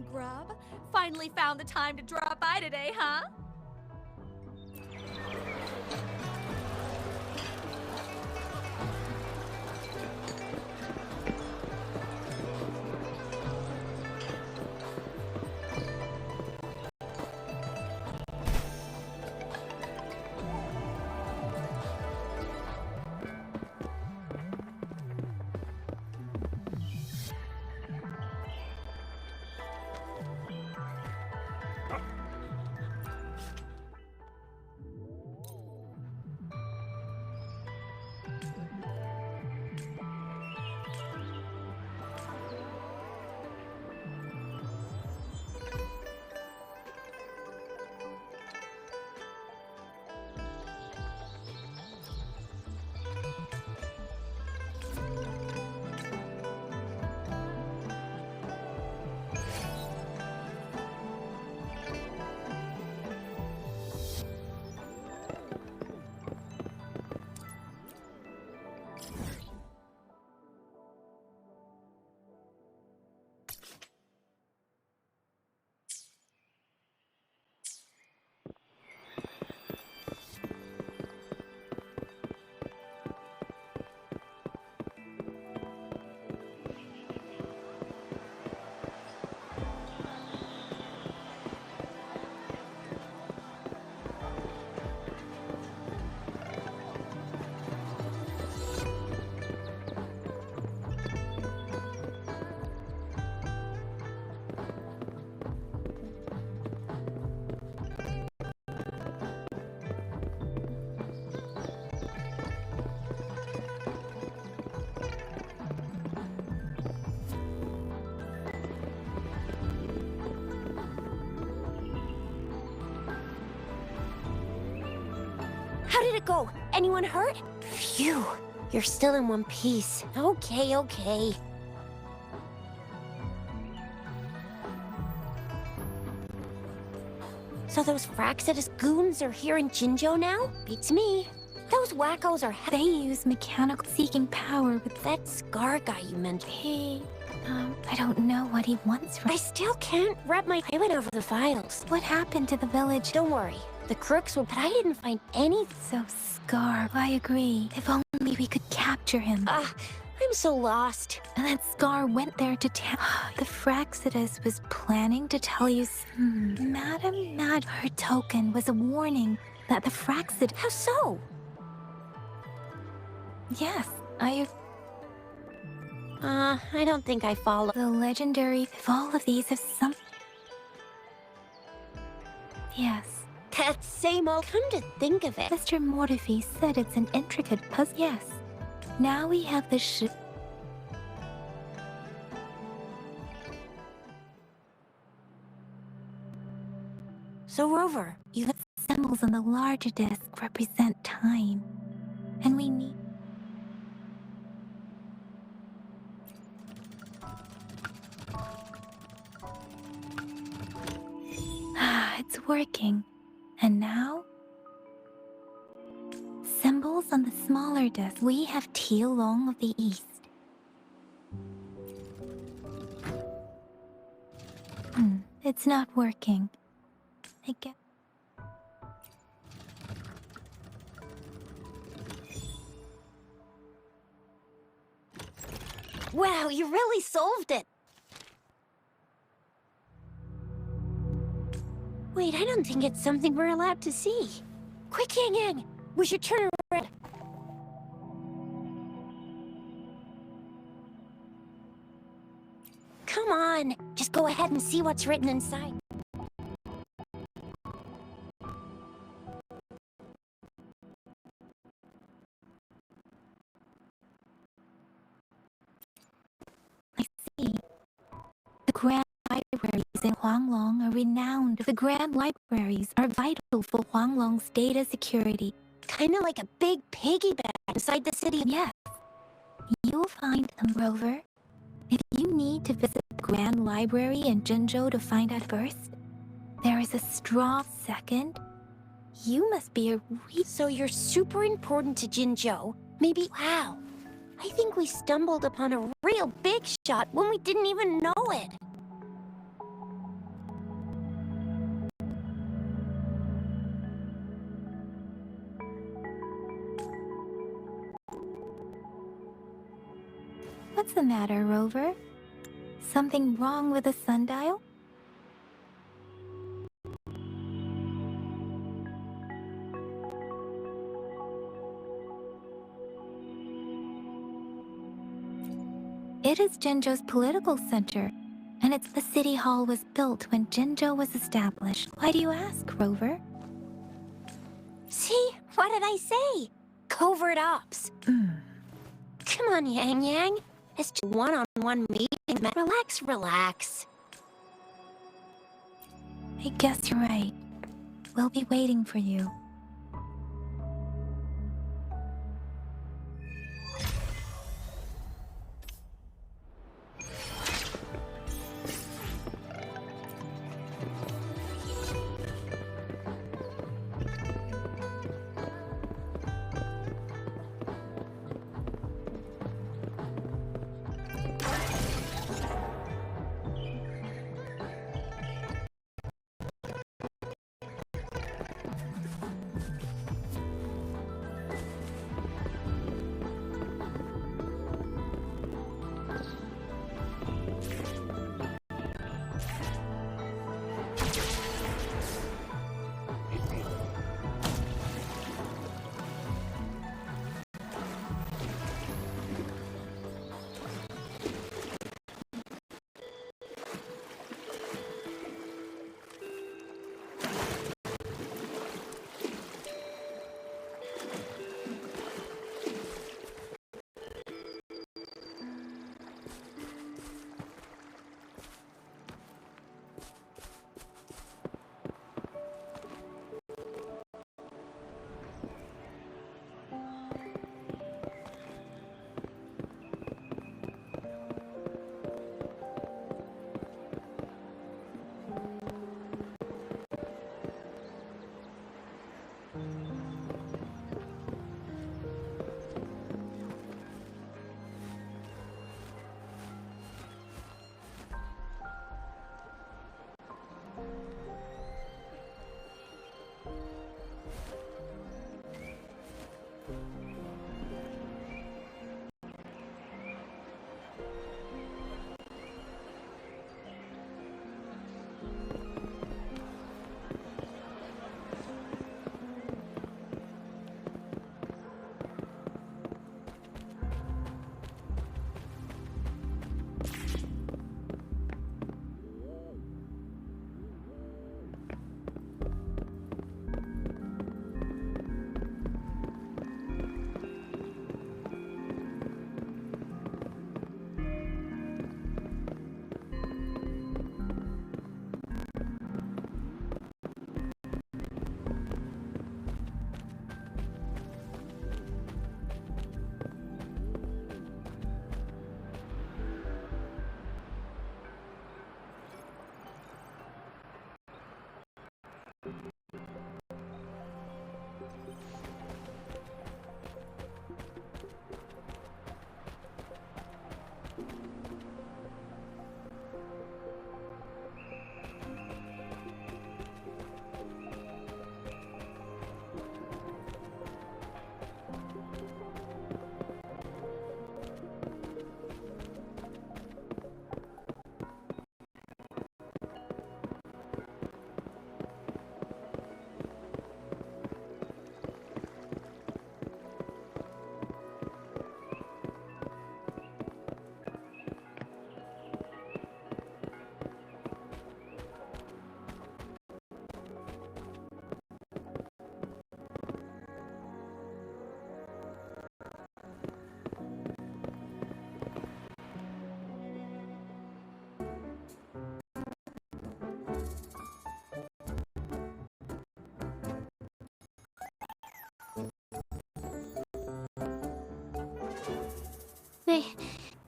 young grub. Finally found the time to drop by today, huh? How did it go? Anyone hurt? Phew. You're still in one piece. Okay, okay. So those Fraxidus goons are here in Jinzhou now? Beats me. Those wackos are... They use mechanical seeking power with That Scar guy you mentioned. I don't know what he wants from... I still can't wrap my... I went over the files. What happened to the village? Don't worry. The crooks were... But I didn't find any... So Scar, I agree. If only we could capture him. I'm so lost. And then Scar went there to tell... The Fraxidus was planning to tell you... Madam Mad... Her token was a warning that the Fraxidus... How so? Yes, I don't think I follow. The legendary... If all of these have some... Yes. That same old... Come to think of it. Mr. Mortefi said it's an intricate puzzle. Yes. Now we have the So, Rover, you... symbols on the larger disc represent time. And we need... It's working. And now? Symbols on the smaller disc. We have Tielong of the East. It's not working. I get... Wow, you really solved it! Wait, I don't think it's something we're allowed to see. Quick, Yang Yang! We should turn around. Come on, just go ahead and see what's written inside. I see. The Grand Libraries in Huanglong are renowned. The Grand Libraries are vital for Huanglong's data security. Kinda like a big piggy bank inside the city. Yes. You'll find them, Rover. If you need to visit the Grand Library in Jinzhou to find out first, there is a strong second. You must be a So you're super important to Jinzhou. Maybe... Wow. I think we stumbled upon a real big shot when we didn't even know it. What's the matter, Rover? Something wrong with the sundial? It is Jinzhou's political center, and it's the city hall was built when Jinzhou was established. Why do you ask, Rover? See? What did I say? Covert ops. Come on, Yang Yang. It's just one-on-one meeting. Relax, relax. I guess you're right. We'll be waiting for you.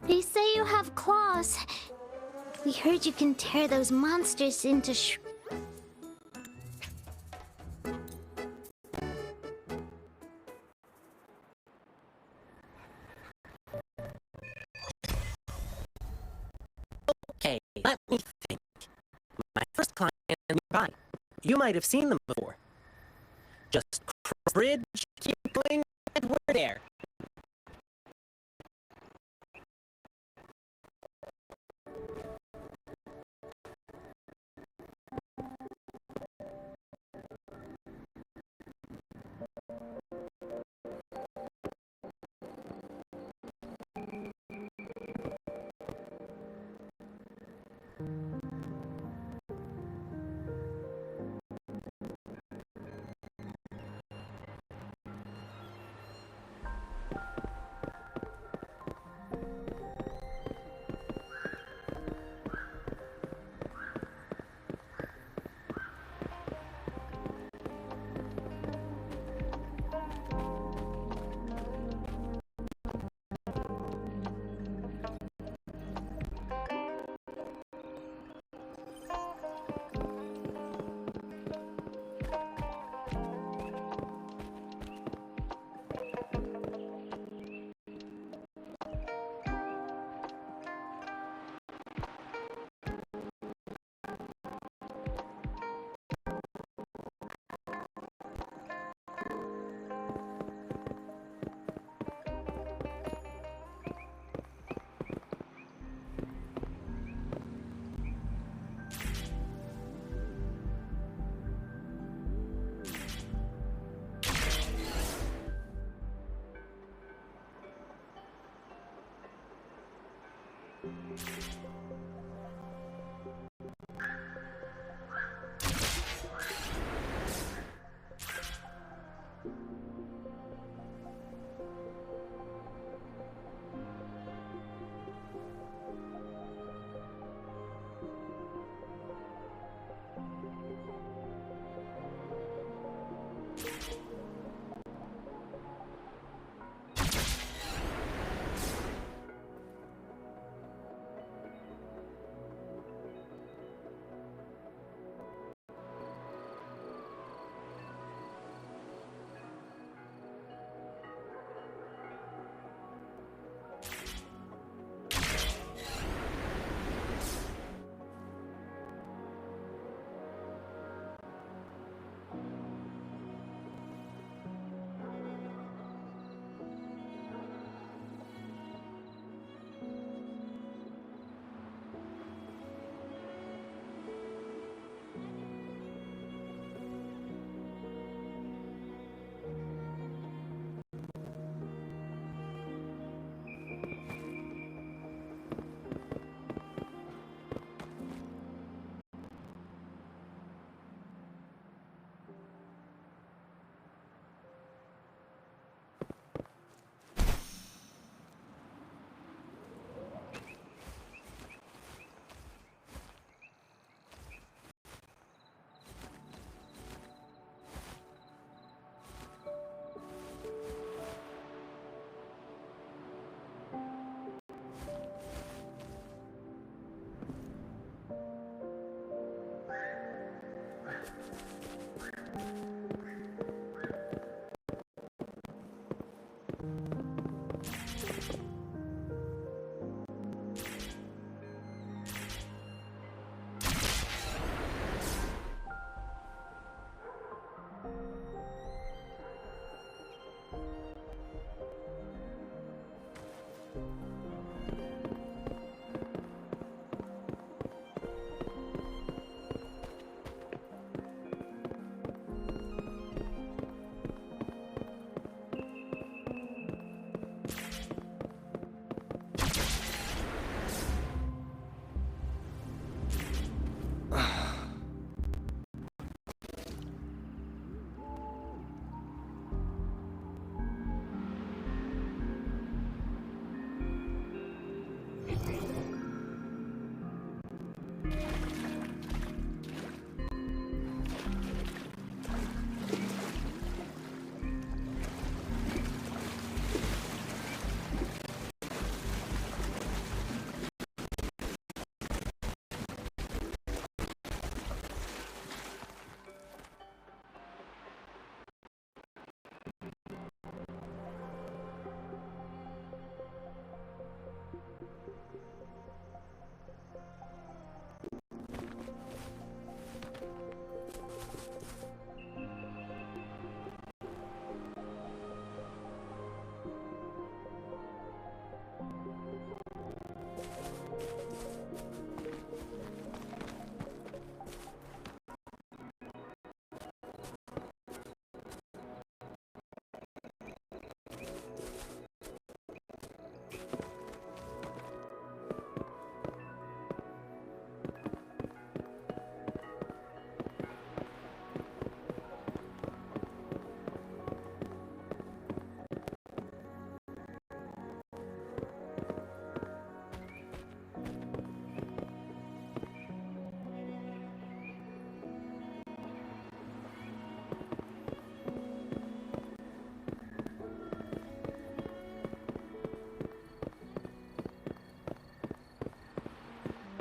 They say you have claws. We heard you can tear those monsters into Okay, let me think. My first client nearby. You might have seen them before. Just cross bridge, keep going, and we're there.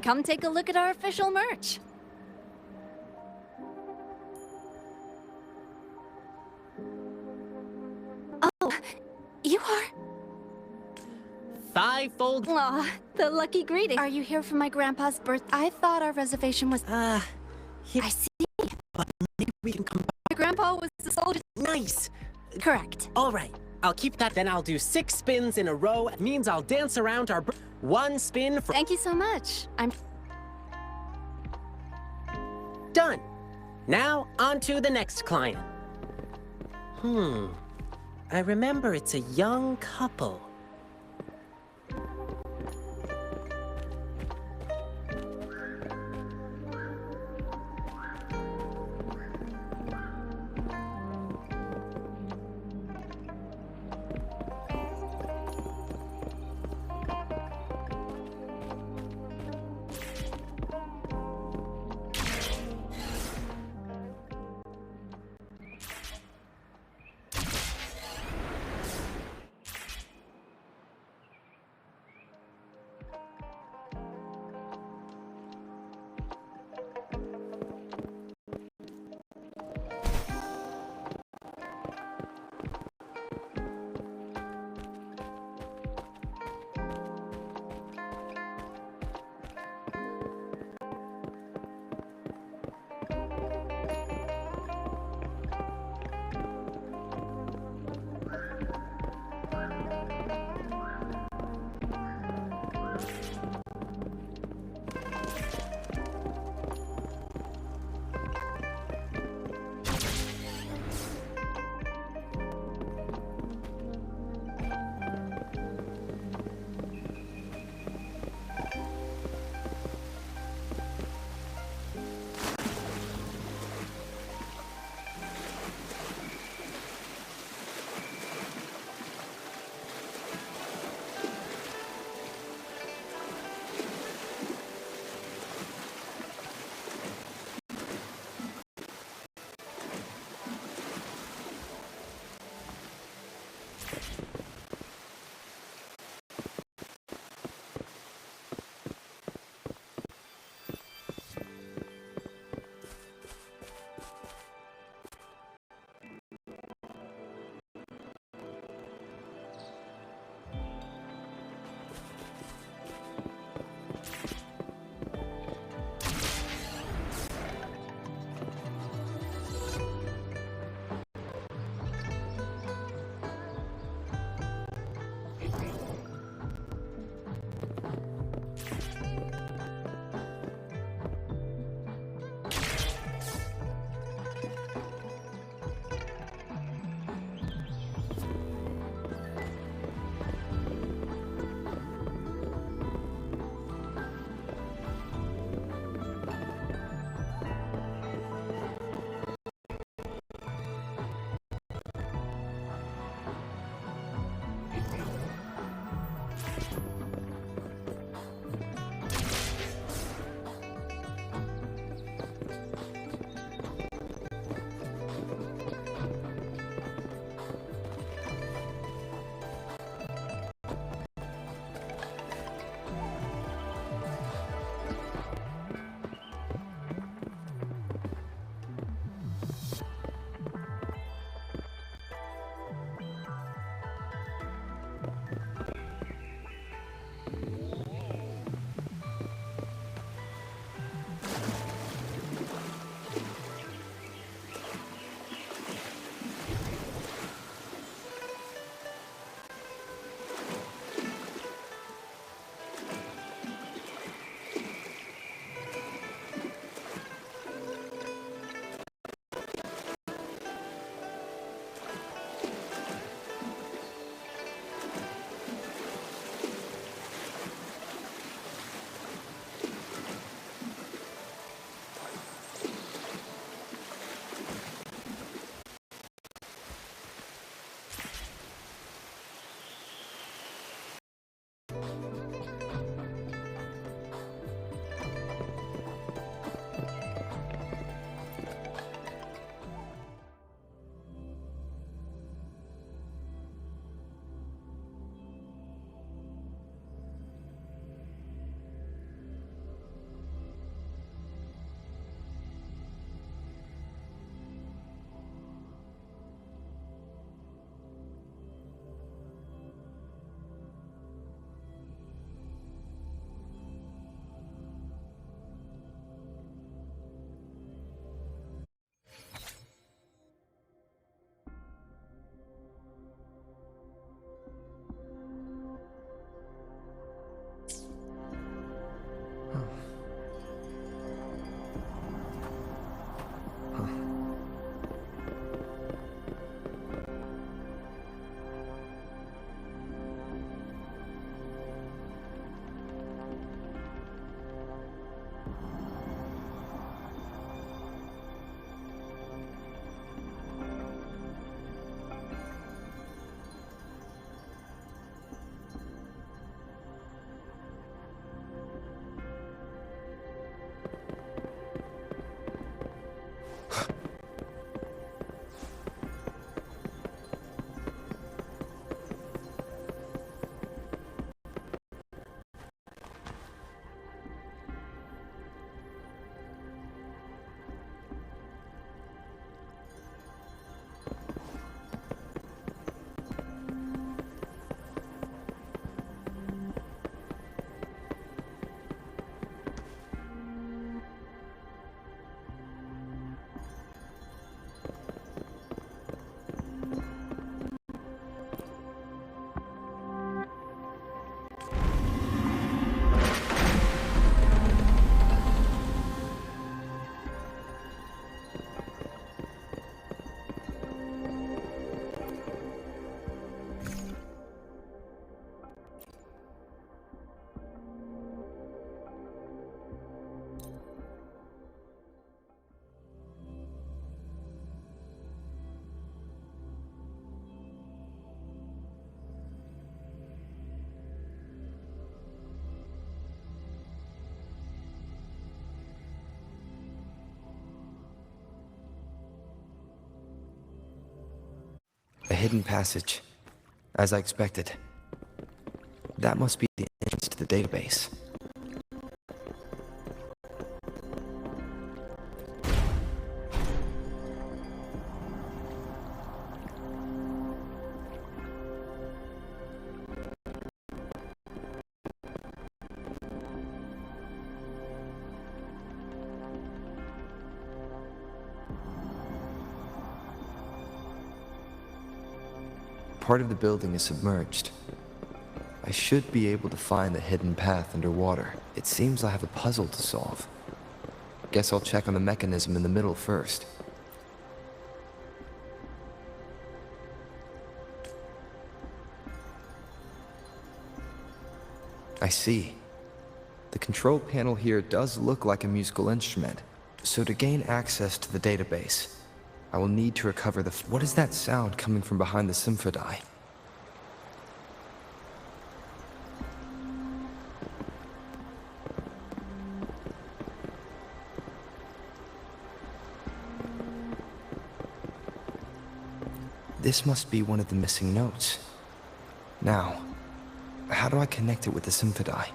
Come take a look at our official merch. Oh, you are... Fivefold. Aw, the lucky greeting. Are you here for my grandpa's birth? I thought our reservation was... Yeah, I see. but maybe we can come back. My grandpa was a soldier. Nice. Correct. All right, I'll keep that. Then I'll do 6 spins in a row. It means I'll dance around our... One spin for... Thank you so much. I'm... Done. Now, on to the next client. I remember it's a young couple. A hidden passage, as I expected. That must be the entrance to the database. Part of the building is submerged. I should be able to find the hidden path underwater. It seems I have a puzzle to solve. Guess I'll check on the mechanism in the middle first. I see. The control panel here does look like a musical instrument. So to gain access to the database, I will need to recover the... What is that sound coming from behind the Symphodi? This must be one of the missing notes. Now, how do I connect it with the Symphodi?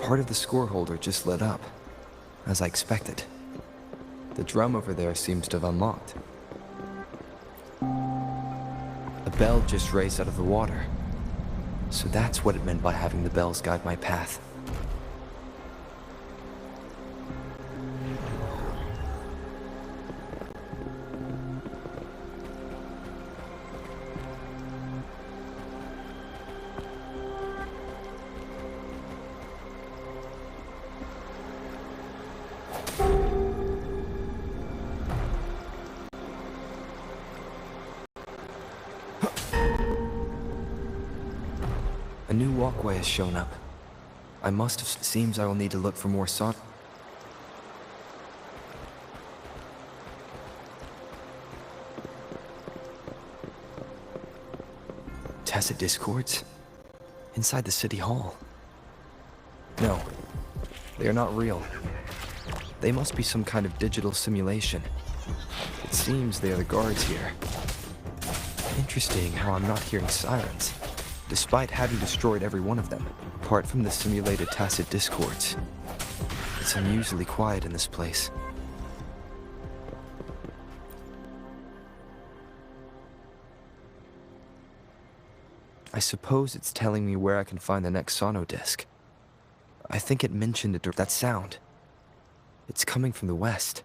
Part of the score holder just lit up, as I expected. The drum over there seems to have unlocked. A bell just raised out of the water. So that's what it meant by having the bells guide my path. A new walkway has shown up. I must have... Seems I will need to look for more son... Tacit discords? Inside the city hall. No, they are not real. They must be some kind of digital simulation. It seems they are the guards here. Interesting how I'm not hearing sirens, despite having destroyed every one of them, apart from the simulated tacit discords. It's unusually quiet in this place. I suppose it's telling me where I can find the next sono disc. I think it mentioned that sound. It's coming from the west.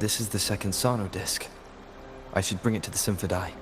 This is the second sono disc. I should bring it to the Symphodi.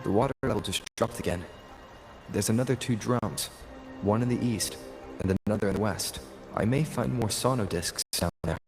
The water level just dropped again. There's another 2 drums, one in the east and another in the west. I may find more sono discs down there.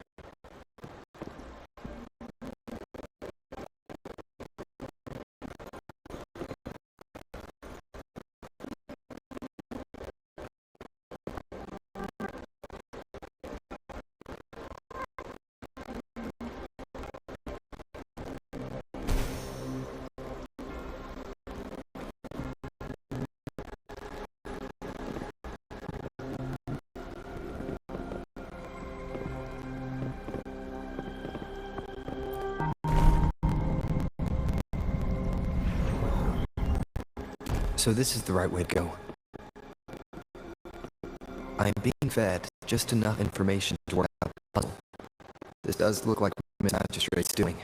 So this is the right way to go. I am being fed just enough information to work out the puzzle. This does look like Miss Magistrate's doing.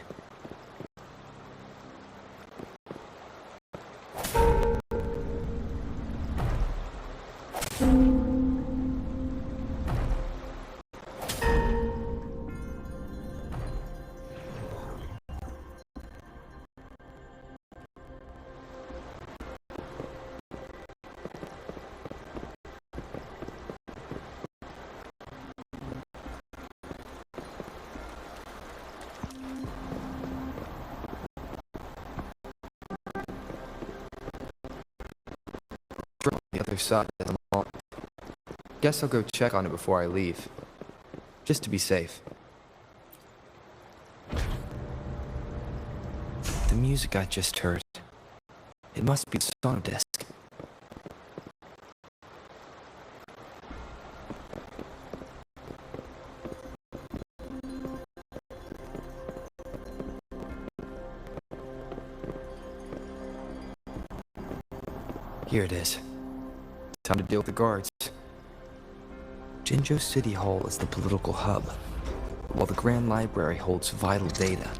From the other side of the mall. Guess I'll go check on it before I leave. Just to be safe. The music I just heard. It must be the sono disc. Here it is. Time to deal with the guards. Jinzhou City Hall is the political hub, while the Grand Library holds vital data.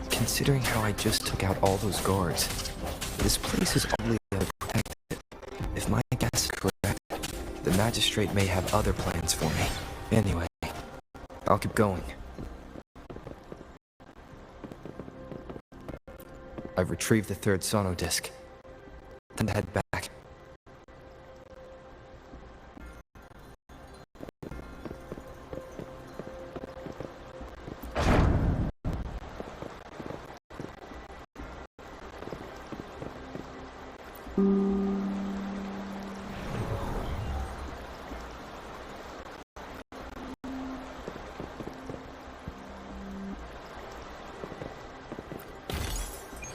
Considering how I just took out all those guards, this place is oddly unprotected. If my guess is correct, the magistrate may have other plans for me. Anyway, I'll keep going. I've retrieved the third sono disc. Time to head back.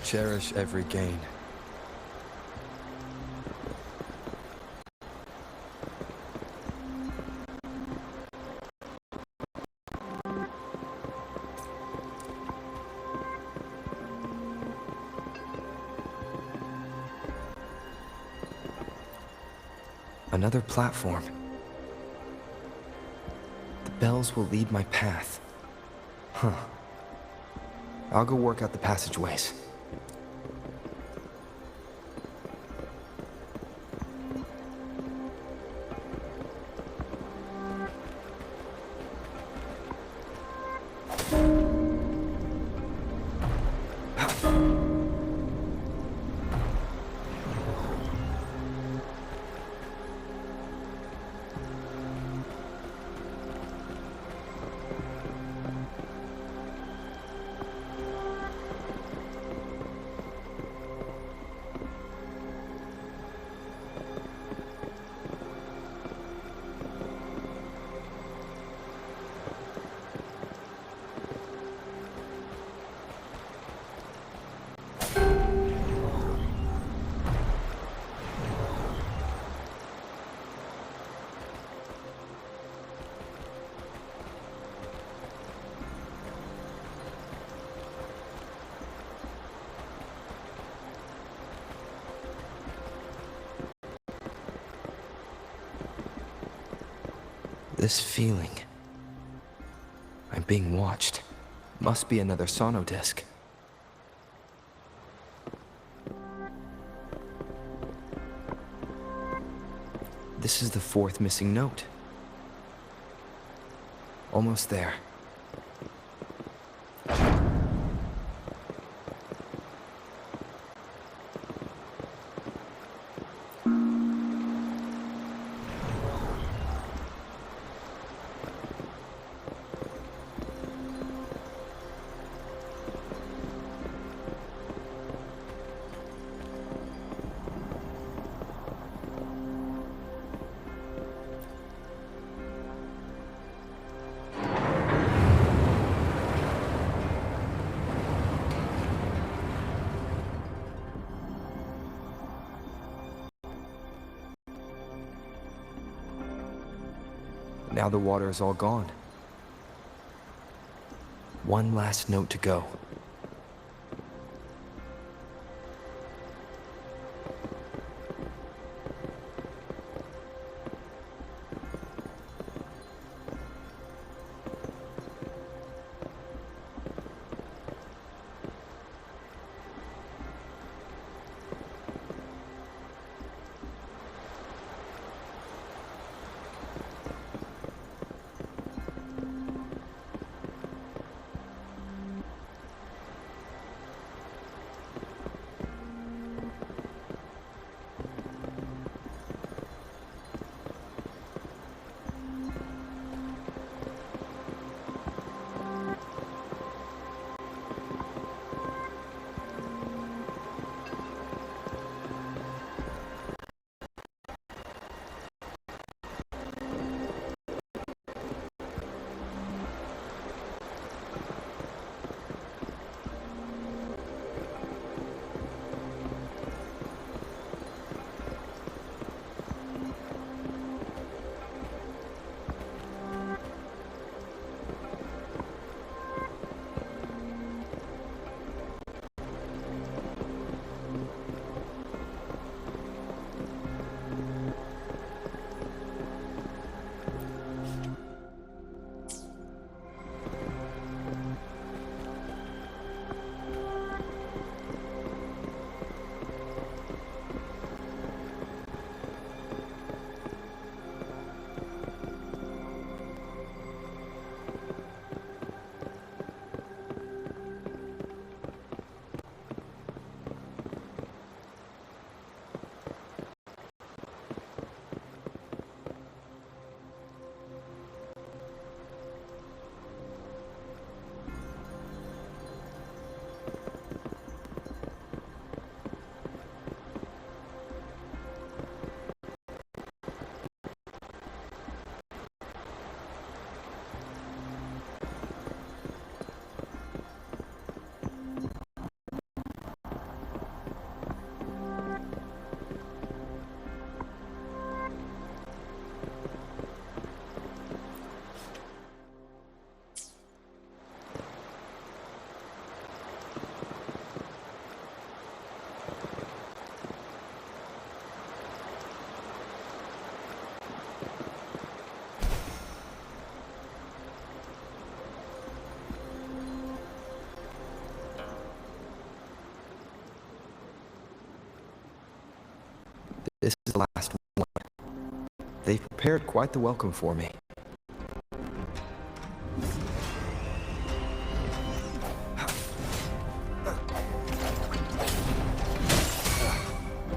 Cherish every gain. Another platform. The bells will lead my path. Huh. I'll go work out the passageways. This feeling. I'm being watched. Must be another sono disc. This is the fourth missing note. Almost there. Now the water is all gone. One last note to go. This is the last one. They've prepared quite the welcome for me.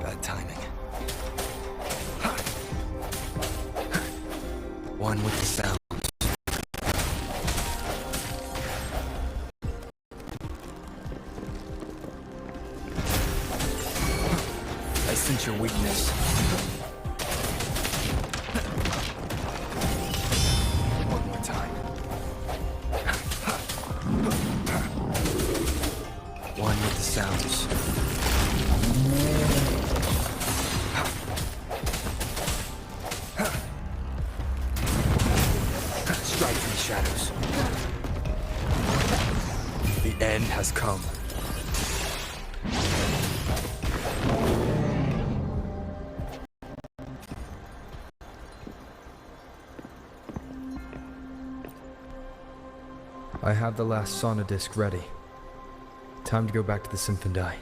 Bad timing. One with the sound. I sense your weakness. One more time. One with the sounds. Strike from the shadows. The end has come. I have the last sauna disc ready. Time to go back to the Symphondai.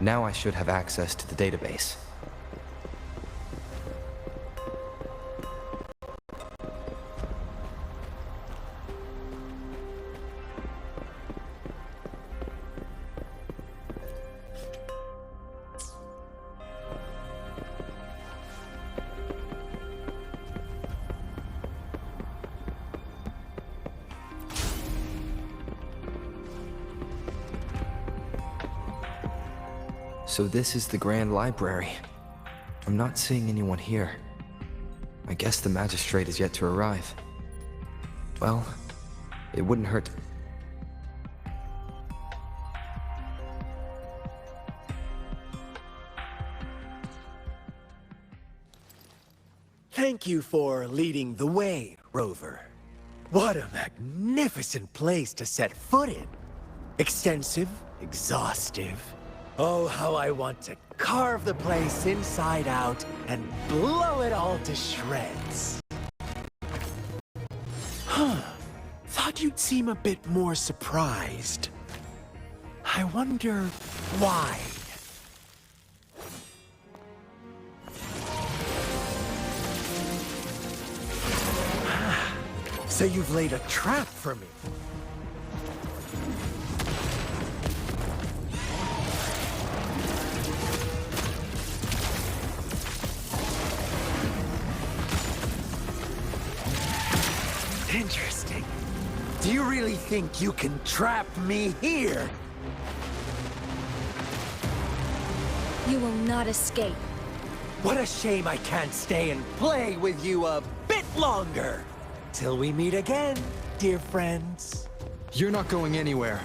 Now I should have access to the database. So this is the Grand Library. I'm not seeing anyone here. I guess the magistrate is yet to arrive. Well, it wouldn't hurt. Thank you for leading the way, Rover. What a magnificent place to set foot in. Extensive, exhaustive. Oh, how I want to carve the place inside out and blow it all to shreds. Thought you'd seem a bit more surprised. I wonder why. So you've laid a trap for me. Interesting. Do you really think you can trap me here? You will not escape. What a shame I can't stay and play with you a bit longer. Till we meet again, dear friends. You're not going anywhere.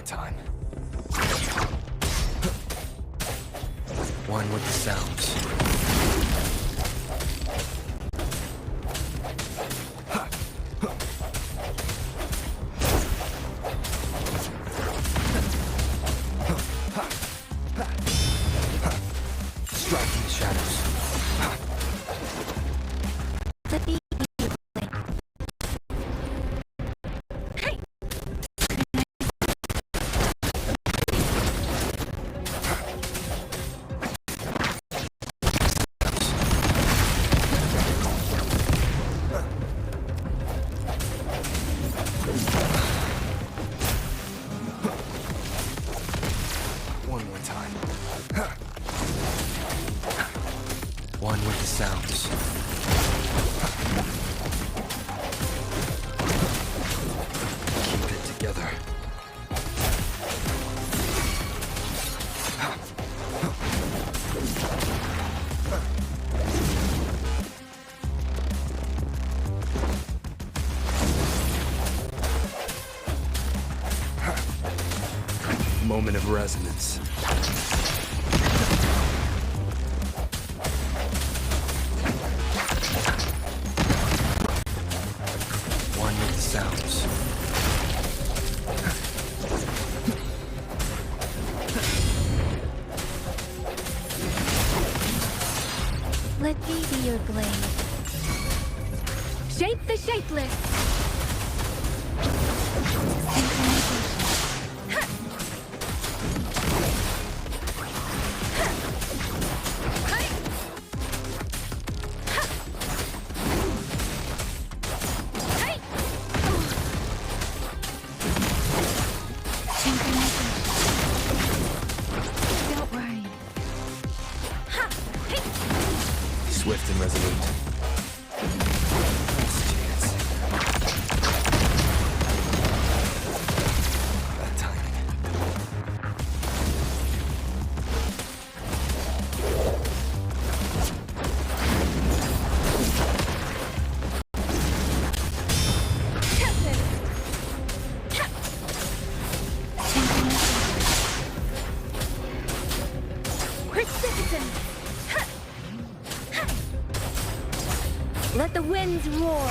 time. One with the sounds. Striking the shadows. Let me One more time. One with the sounds. Keep it together. Moment of resonance. One with the sounds. Let me be your blade. Shape the shapeless. Don't worry. Swift and resolute. Last chance. Bad timing. Precipitant. Let the winds roar.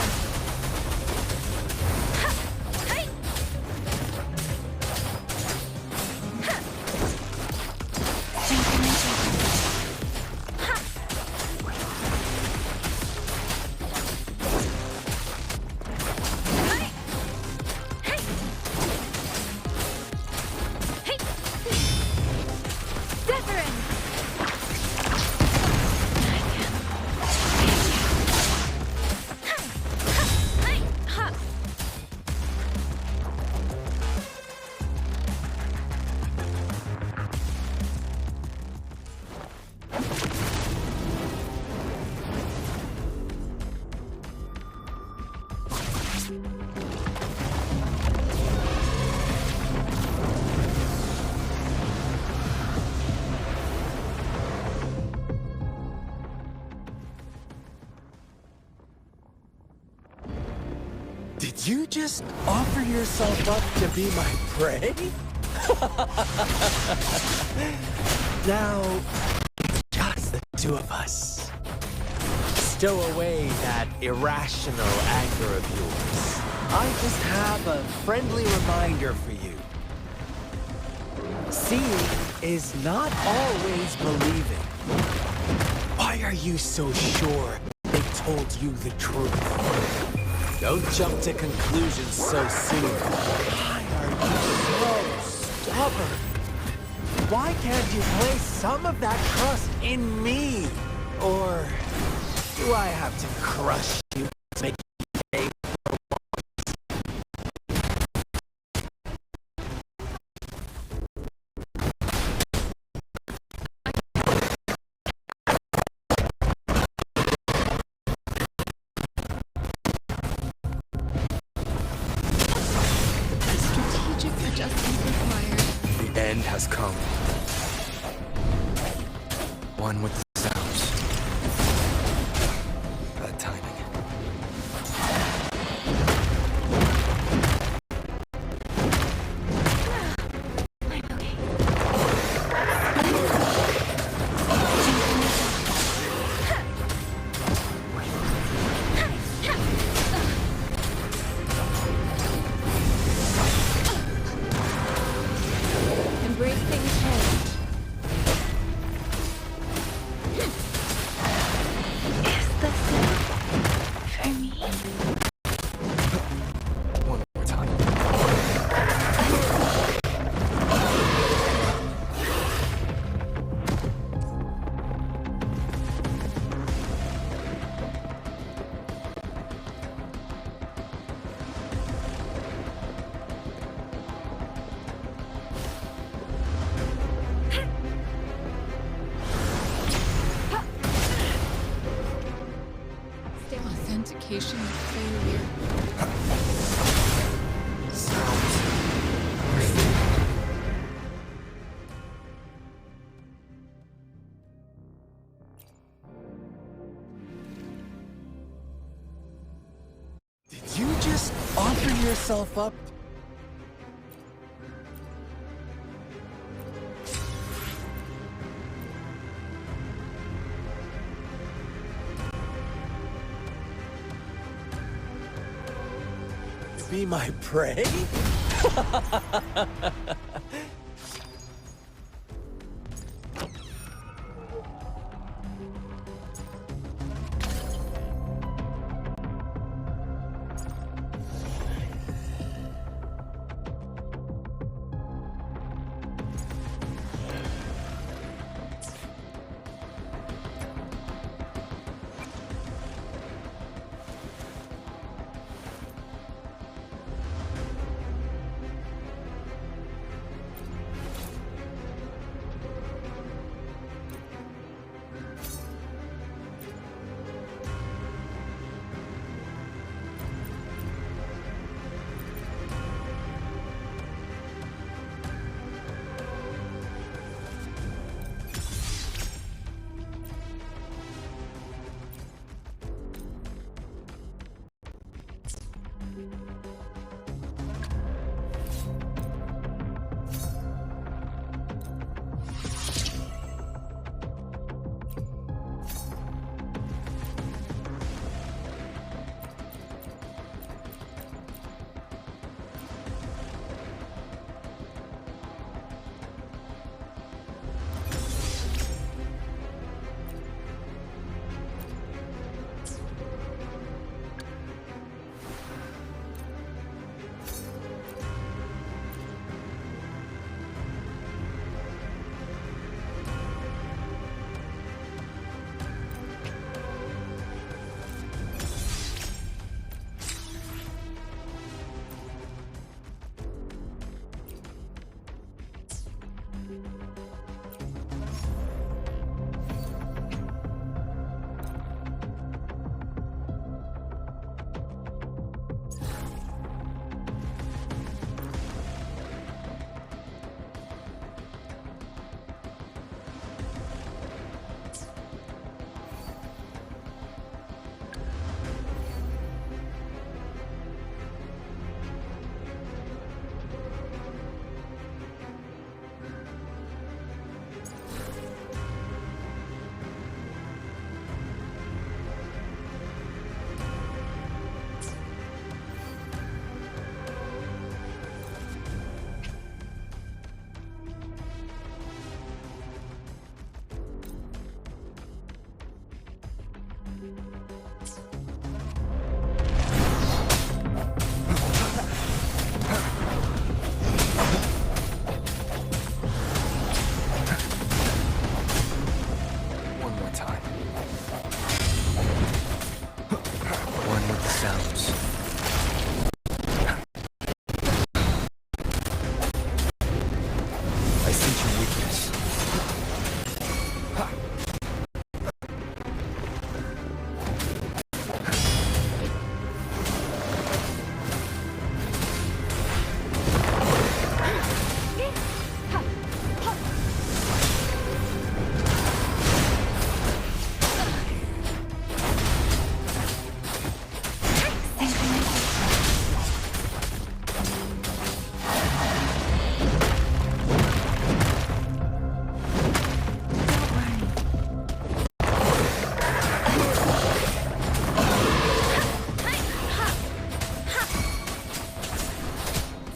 Wuthering. Did you just offer yourself up to be my prey? Now, it's just the two of us. Stow away that irrational anger of yours. I just have a friendly reminder for you. Seeing is not always believing. Why are you so sure they told you the truth? Don't jump to conclusions so soon. Why are you so stubborn? Why can't you place some of that trust in me? Or do I have to crush you to make you pay? Strategic adjustment required. The end has come. One with the sounds. Bad timing. indication of failure. Did you just offer yourself up? To be my prey?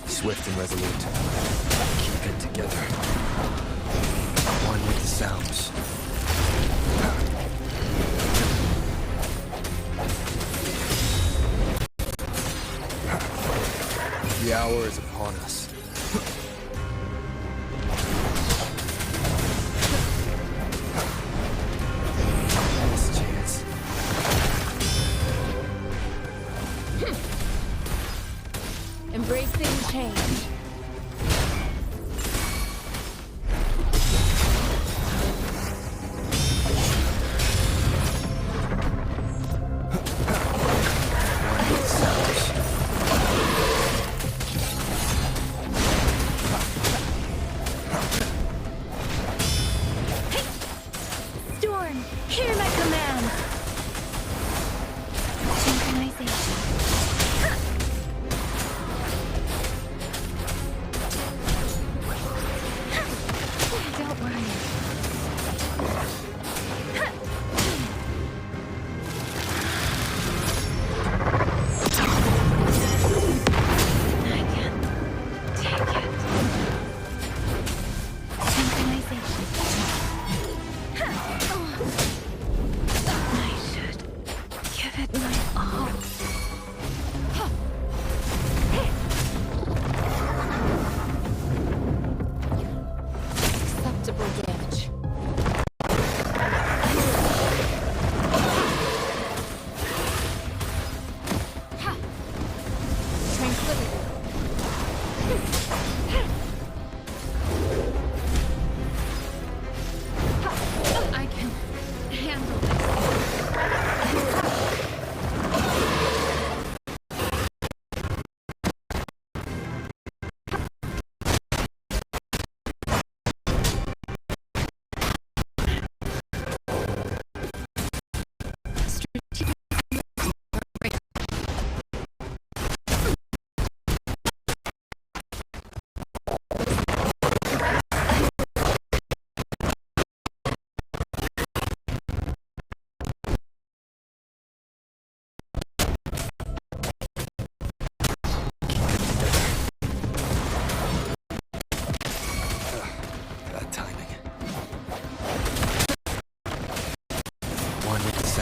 Swift and resolute. Keep it together. One with the sounds. The hour is upon us. Last chance. Embracing change.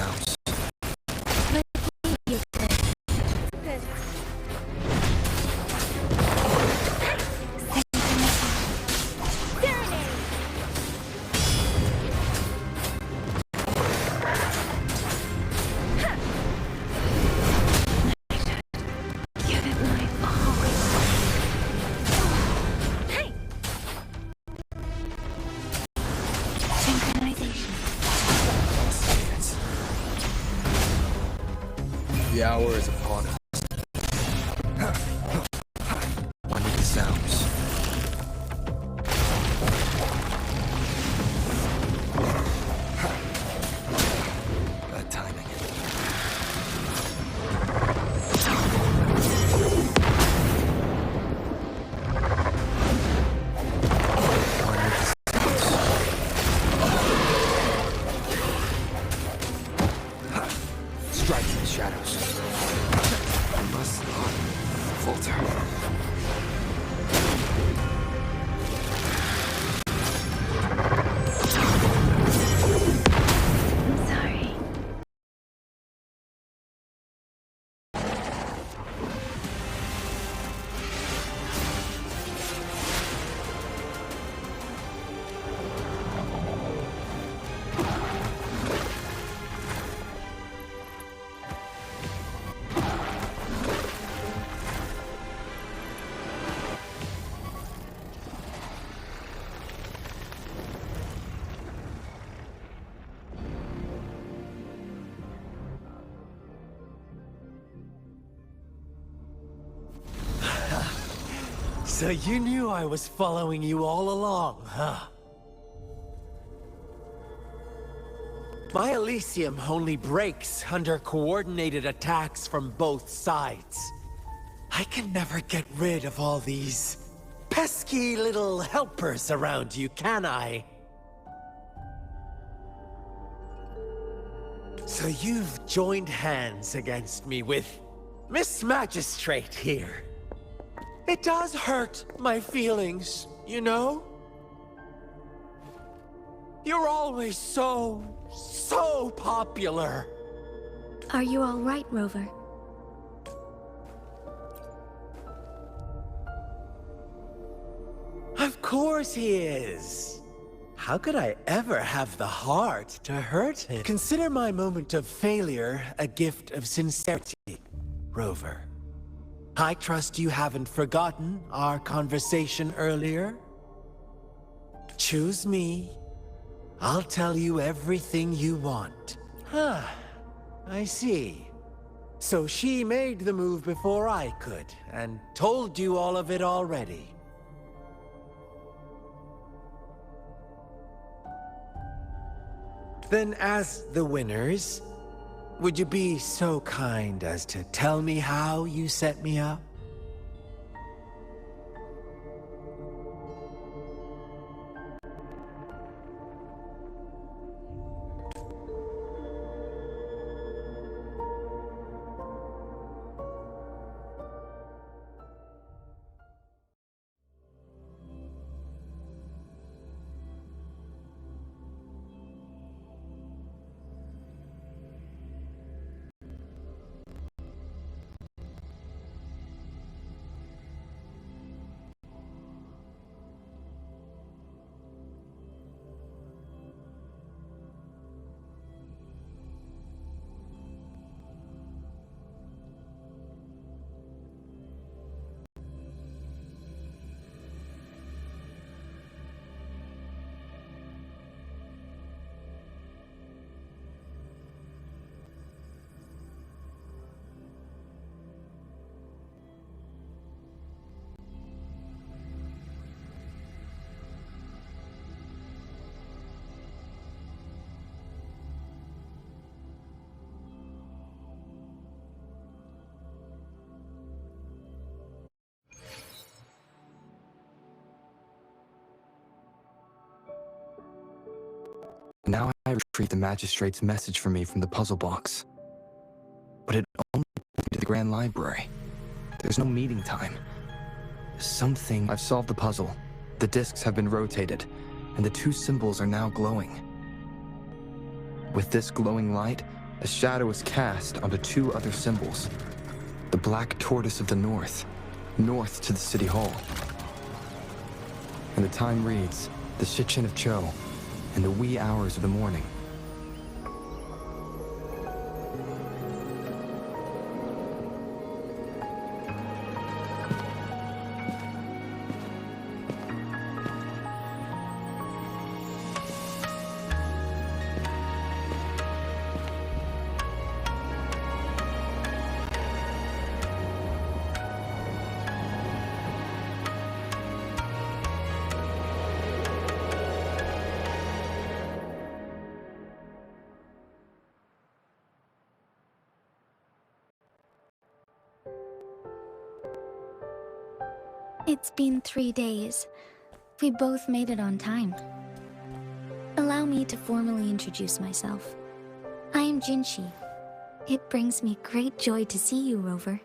sounds. The hour is upon us. I need the sounds. Bad timing. Strikes in the shadows. I must not falter. I'm sorry. So you knew I was following you all along, huh? My Elysium only breaks under coordinated attacks from both sides. I can never get rid of all these pesky little helpers around you, can I? So you've joined hands against me with Miss Magistrate here. It does hurt my feelings, you know? You're always so popular. Are you all right, Rover? Of course he is. How could I ever have the heart to hurt him? Consider my moment of failure a gift of sincerity, Rover. I trust you haven't forgotten our conversation earlier. Choose me. I'll tell you everything you want. Huh. I see. So she made the move before I could, and told you all of it already. Then as the winners, would you be so kind as to tell me how you set me up? Now I retrieve the magistrate's message for me from the puzzle box. But it only took me to the Grand Library. There's no meeting time. Something... I've solved the puzzle. The discs have been rotated, and the two symbols are now glowing. With this glowing light, a shadow is cast onto two other symbols. The black tortoise of the north, north to the city hall. And the time reads, the Shichin of Cho, in the wee hours of the morning. It's been 3 days. We both made it on time. Allow me to formally introduce myself. I am Jinshi. It brings me great joy to see you, Rover.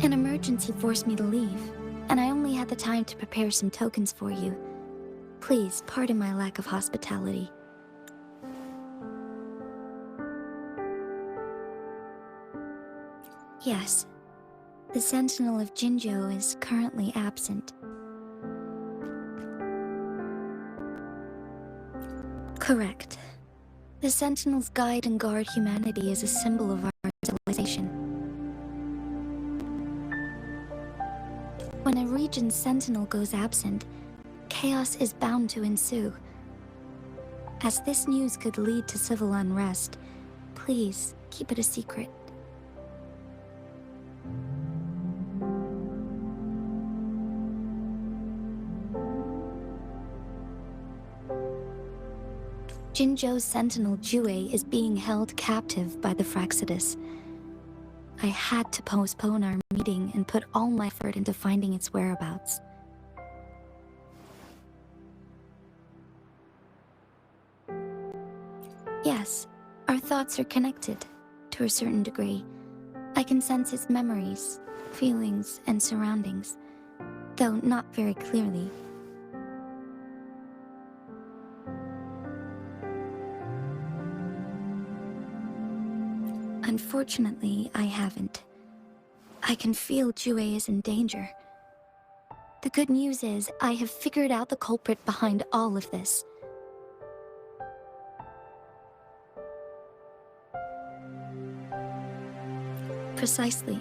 An emergency forced me to leave, and I only had the time to prepare some tokens for you. Please pardon my lack of hospitality. Yes, the Sentinel of Jinzhou is currently absent. Correct. The Sentinels guide and guard humanity as a symbol of our civilization. When a region's sentinel goes absent, chaos is bound to ensue. As this news could lead to civil unrest, please keep it a secret. Jinzhou's sentinel Jue is being held captive by the Fraxidus. I had to postpone our meeting and put all my effort into finding its whereabouts. Yes, our thoughts are connected, to a certain degree. I can sense its memories, feelings, and surroundings, though not very clearly. Unfortunately, I haven't. I can feel Jue is in danger. The good news is, I have figured out the culprit behind all of this. Precisely.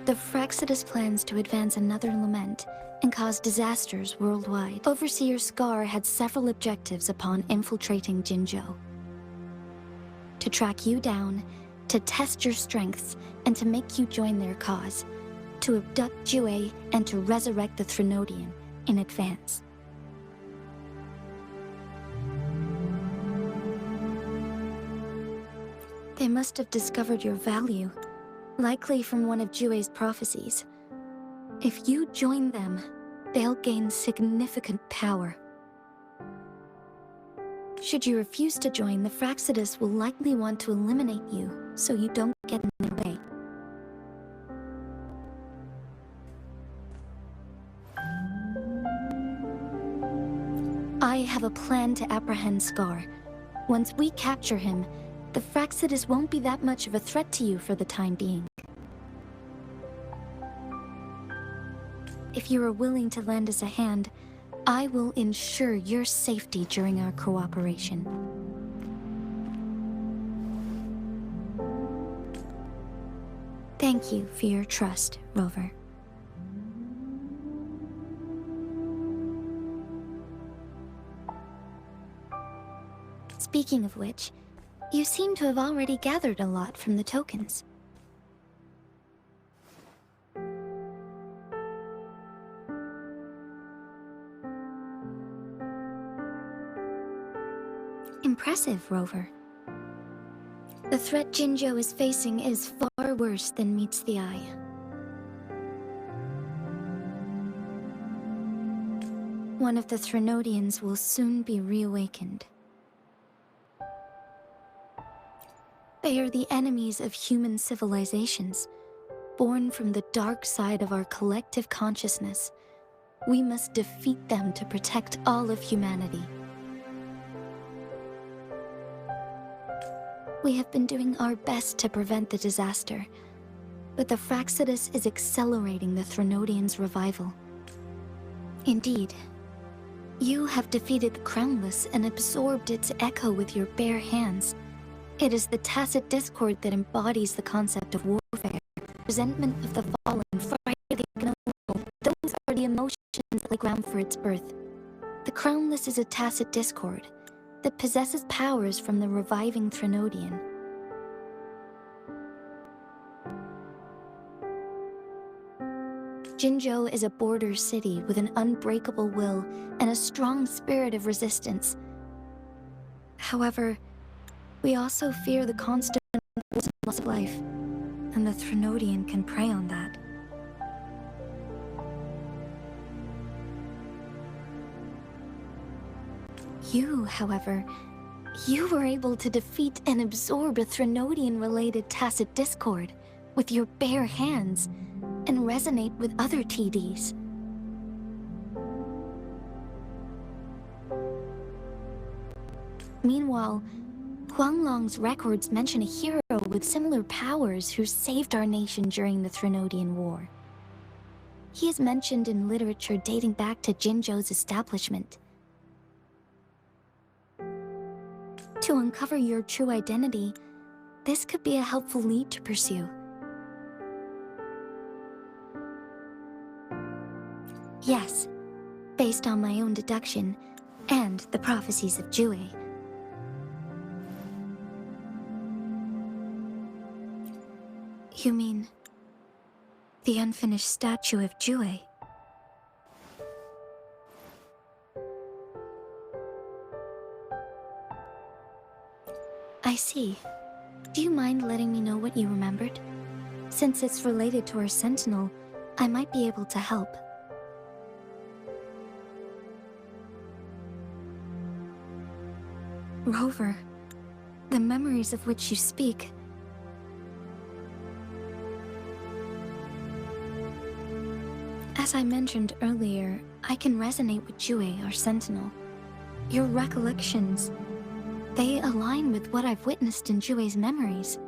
The Fraxidus plans to advance another lament and cause disasters worldwide. Overseer Scar had several objectives upon infiltrating Jinzhou. To track you down, to test your strengths, and to make you join their cause. To abduct Jue and to resurrect the Threnodian in advance. They must have discovered your value, likely from one of Jue's prophecies. If you join them, they'll gain significant power. Should you refuse to join, the Fraxidus will likely want to eliminate you, so you don't get in their way. I have a plan to apprehend Scar. Once we capture him, the Fraxidus won't be that much of a threat to you for the time being. If you are willing to lend us a hand, I will ensure your safety during our cooperation. Thank you for your trust, Rover. Speaking of which, you seem to have already gathered a lot from the tokens. Impressive, Rover. The threat Jinzhou is facing is far worse than meets the eye. One of the Threnodians will soon be reawakened. They are the enemies of human civilizations, born from the dark side of our collective consciousness. We must defeat them to protect all of humanity. We have been doing our best to prevent the disaster, but the Fractsidus is accelerating the Threnodians' revival. Indeed, you have defeated the Crownless and absorbed its echo with your bare hands. It is the tacit discord that embodies the concept of warfare, resentment of the fallen, fright of the ignoble. Those are the emotions that lay ground for its birth. The Crownless is a tacit discord that possesses powers from the reviving Threnodian. Jinzhou is a border city with an unbreakable will and a strong spirit of resistance. However, we also fear the constant loss of life, and the Threnodian can prey on that. You, however, you were able to defeat and absorb a Threnodian-related tacit discord with your bare hands and resonate with other TDs. Meanwhile, Huanglong's records mention a hero with similar powers who saved our nation during the Threnodian War. He is mentioned in literature dating back to Jinzhou's establishment. To uncover your true identity, this could be a helpful lead to pursue. Yes, based on my own deduction and the prophecies of Jue. You mean the unfinished statue of Jue? I see. Do you mind letting me know what you remembered? Since it's related to our sentinel, I might be able to help. Rover, the memories of which you speak. As I mentioned earlier, I can resonate with Jue, our sentinel. Your recollections, they align with what I've witnessed in Jue's memories.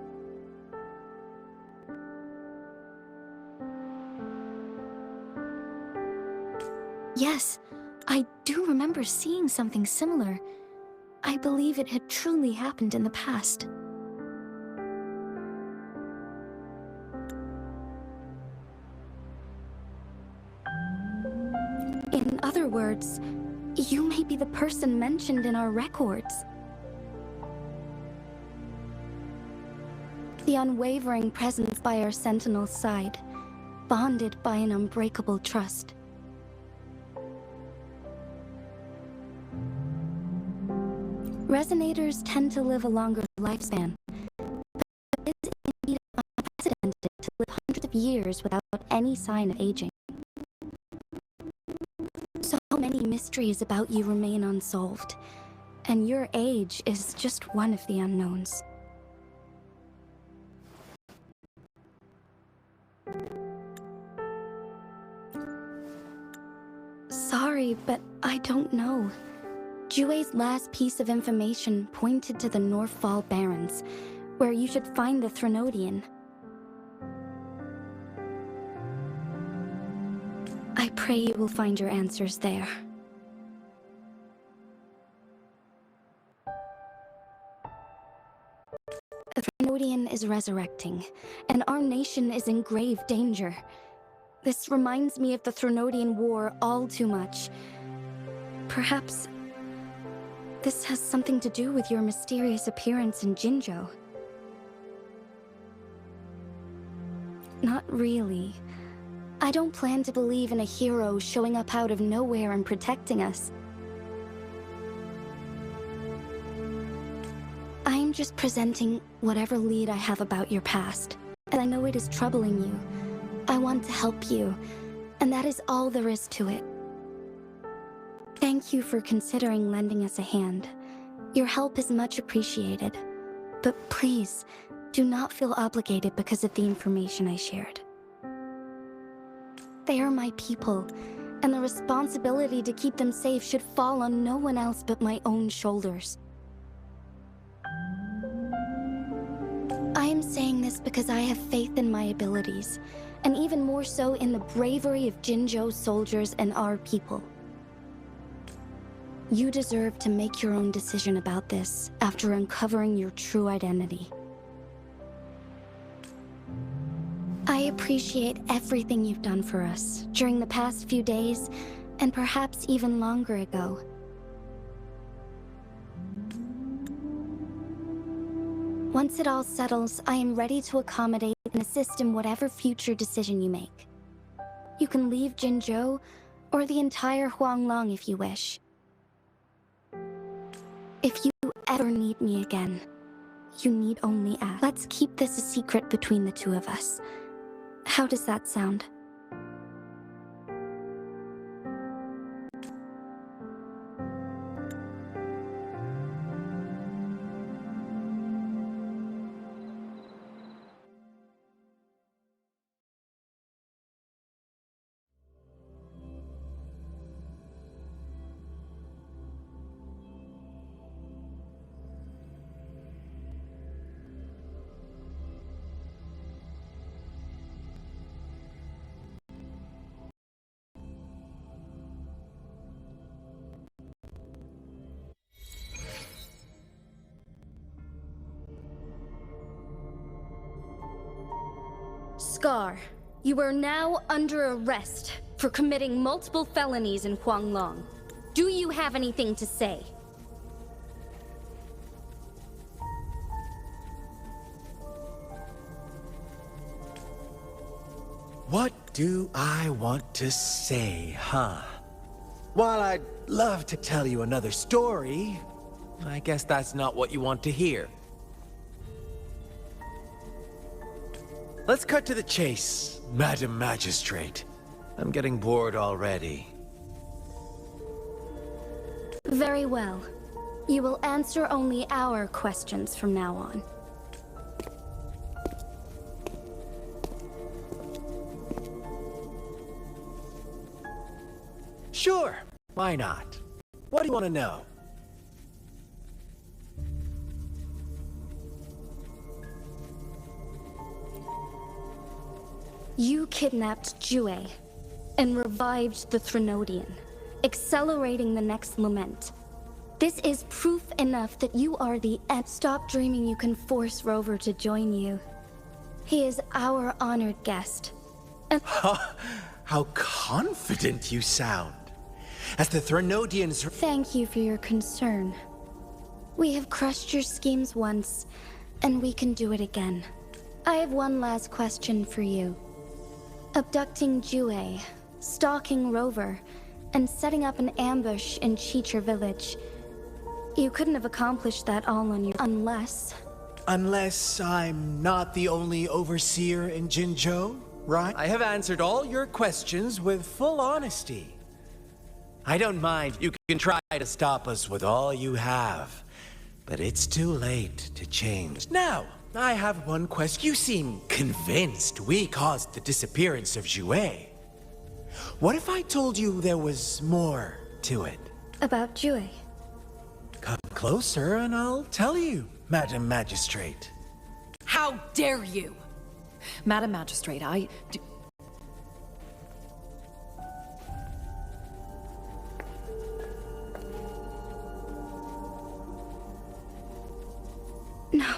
Yes, I do remember seeing something similar. I believe it had truly happened in the past. In other words, you may be the person mentioned in our records. The unwavering presence by our sentinel's side, bonded by an unbreakable trust. Resonators tend to live a longer lifespan, but it is indeed unprecedented to live hundreds of years without any sign of aging. So many mysteries about you remain unsolved, and your age is just one of the unknowns. Sorry, but I don't know. Jue's last piece of information pointed to the Northfall Barrens, where you should find the Threnodian. I pray you will find your answers there. The Threnodian is resurrecting, and our nation is in grave danger. This reminds me of the Threnodian War all too much. Perhaps this has something to do with your mysterious appearance in Jinzhou. Not really. I don't plan to believe in a hero showing up out of nowhere and protecting us. I'm just presenting whatever lead I have about your past, and I know it is troubling you. I want to help you, and that is all there is to it. Thank you for considering lending us a hand. Your help is much appreciated. But please, do not feel obligated because of the information I shared. They are my people, and the responsibility to keep them safe should fall on no one else but my own shoulders. I am saying this because I have faith in my abilities, and even more so in the bravery of Jinzhou's soldiers and our people. You deserve to make your own decision about this after uncovering your true identity. I appreciate everything you've done for us during the past few days, and perhaps even longer ago. Once it all settles, I am ready to accommodate and assist in whatever future decision you make. You can leave Jinzhou, or the entire Huanglong if you wish. If you ever need me again, you need only ask. Let's keep this a secret between the two of us. How does that sound? Scar, you are now under arrest for committing multiple felonies in Huanglong. Do you have anything to say? What do I want to say, huh? While I'd love to tell you another story, I guess that's not what you want to hear. Let's cut to the chase, Madam Magistrate. I'm getting bored already. Very well. You will answer only our questions from now on. Sure, why not? What do you want to know? You kidnapped Jue and revived the Threnodian, accelerating the next lament. This is proof enough that you are the end. Stop dreaming you can force Rover to join you. He is our honored guest. How confident you sound. As the Threnodians... Thank you for your concern. We have crushed your schemes once, and we can do it again. I have one last question for you. Abducting Jue, stalking Rover, and setting up an ambush in Cheecher village. You couldn't have accomplished that all on your... unless... Unless I'm not the only overseer in Jinzhou, right? I have answered all your questions with full honesty. I don't mind. You can try to stop us with all you have, but it's too late to change. Now, I have one question. You seem convinced we caused the disappearance of Jue. What if I told you there was more to it? About Jue? Come closer and I'll tell you, Madam Magistrate. How dare you! Madam Magistrate, No.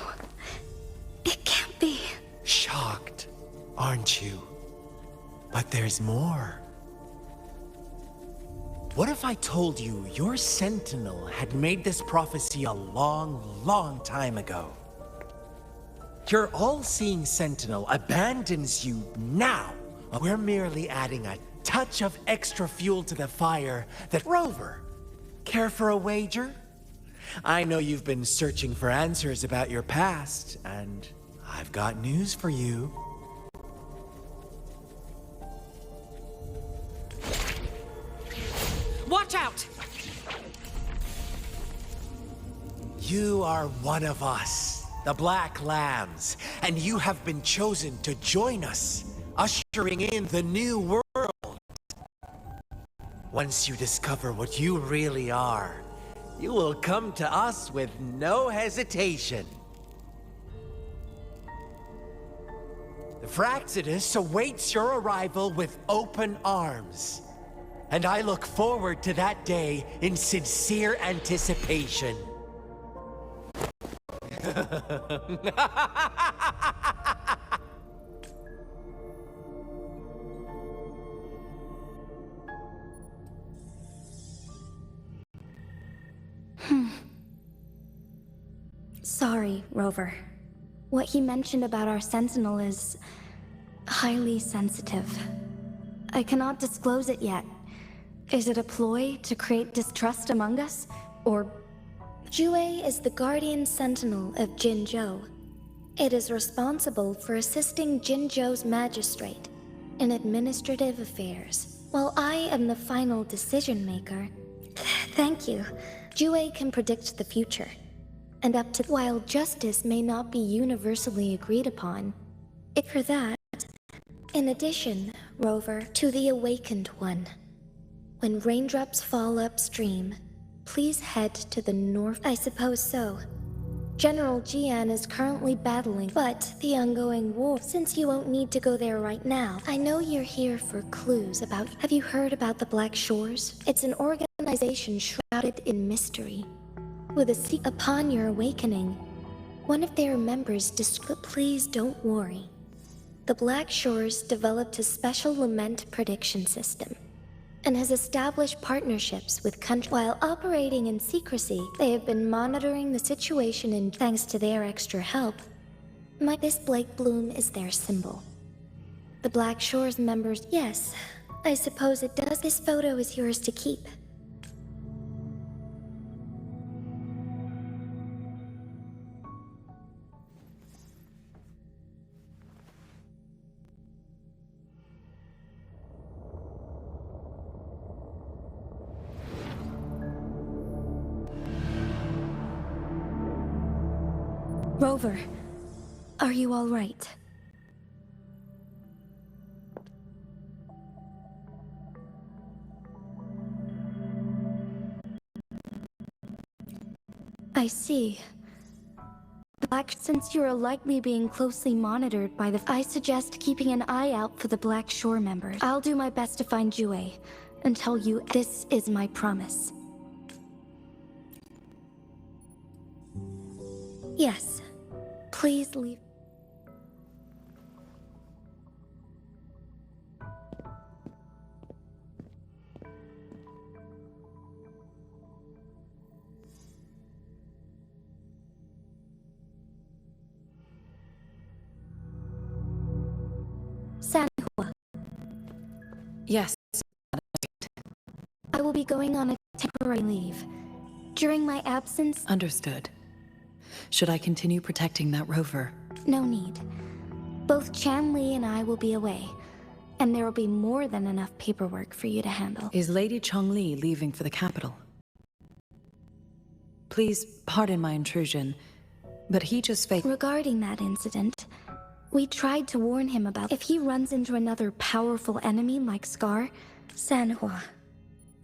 It can't be. Shocked, aren't you? But there's more. What if I told you your sentinel had made this prophecy a long time ago? Your all-seeing sentinel abandons you now. We're merely adding a touch of extra fuel to the fire that... Rover, care for a wager? I know you've been searching for answers about your past, and I've got news for you. watch out! You are one of us, the Black Lambs, and you have been chosen to join us, ushering in the new world. Once you discover what you really are, you will come to us with no hesitation. The Fraxidus awaits your arrival with open arms, and I look forward to that day in sincere anticipation. Sorry, Rover. What he mentioned about our sentinel is highly sensitive. I cannot disclose it yet. Is it a ploy to create distrust among us? Or... Jue is the guardian sentinel of Jinzhou. It is responsible for assisting Jinzhou's magistrate in administrative affairs. While I am the final decision maker... Thank you. Jue can predict the future. And up to while justice may not be universally agreed upon, if for that, in addition, Rover, to the Awakened One, when raindrops fall upstream, please head to the north. I suppose so. General Jian is currently battling, but the ongoing war, since you won't need to go there right now. I know you're here for clues about... Have you heard about the Black Shores? It's an organization shrouded in mystery. With a secret upon your awakening, one of their members please don't worry. The Black Shores developed a special lament prediction system and has established partnerships with countries. While operating in secrecy, they have been monitoring the situation, and thanks to their extra help, this Blake Bloom is their symbol. The Black Shores members, yes, I suppose it does. This photo is yours to keep. Rover, are you all right? I see. Since you are likely being closely monitored by I suggest keeping an eye out for the Black Shore members. I'll do my best to find Jue and tell you this is my promise. Yes. Please leave. Sanhua. Yes. I will be going on a temporary leave. During my absence... Understood. Should I continue protecting that rover? No need. Both Chanli and I will be away, and there will be more than enough paperwork for you to handle. Is Lady Chongli leaving for the capital? Please pardon my intrusion, but he just Regarding that incident, we tried to warn him about if he runs into another powerful enemy like Scar, Sanhua,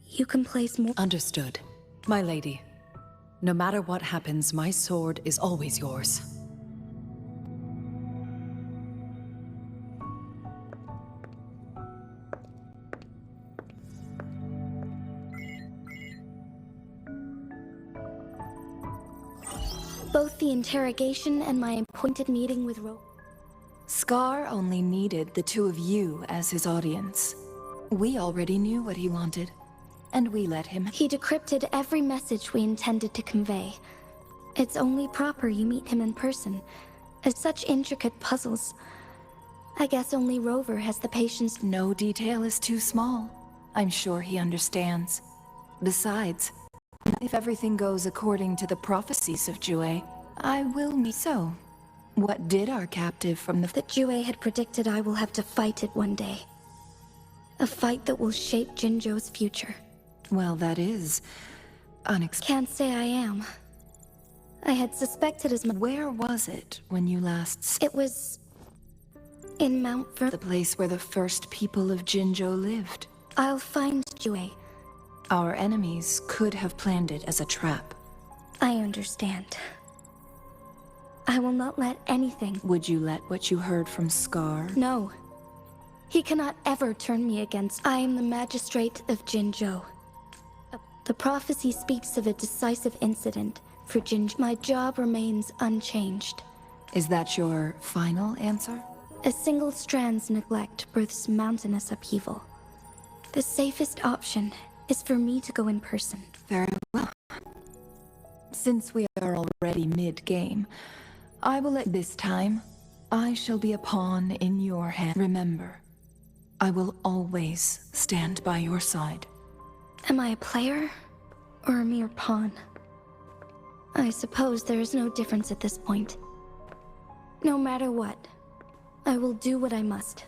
you can place more... Understood. My lady. No matter what happens, my sword is always yours. Both the interrogation and my appointed meeting with Scar only needed the two of you as his audience. We already knew what he wanted, and we let him. He decrypted every message we intended to convey. It's only proper you meet him in person. As such intricate puzzles, I guess only Rover has the patience. No detail is too small. I'm sure he understands. Besides, if everything goes according to the prophecies of Jue, I will meet. So, what did our captive from the... That Jue had predicted I will have to fight it one day. A fight that will shape Jinzhou's future. Well, that is... Can't say I am. I had suspected as much. Where was it when you last... It was in Mount Ver. The place where the first people of Jinzhou lived. I'll find Jue. Our enemies could have planned it as a trap. I understand. I will not let anything. Would you let what you heard from Scar? No. He cannot ever turn me against. I am the magistrate of Jinzhou. The prophecy speaks of a decisive incident for Jinzhou. My job remains unchanged. Is that your final answer? A single strand's neglect births mountainous upheaval. The safest option is for me to go in person. Very well. Since we are already mid-game, I will let this time. I shall be a pawn in your hand. Remember, I will always stand by your side. Am I a player or a mere pawn? I suppose there is no difference at this point. No matter what, I will do what I must.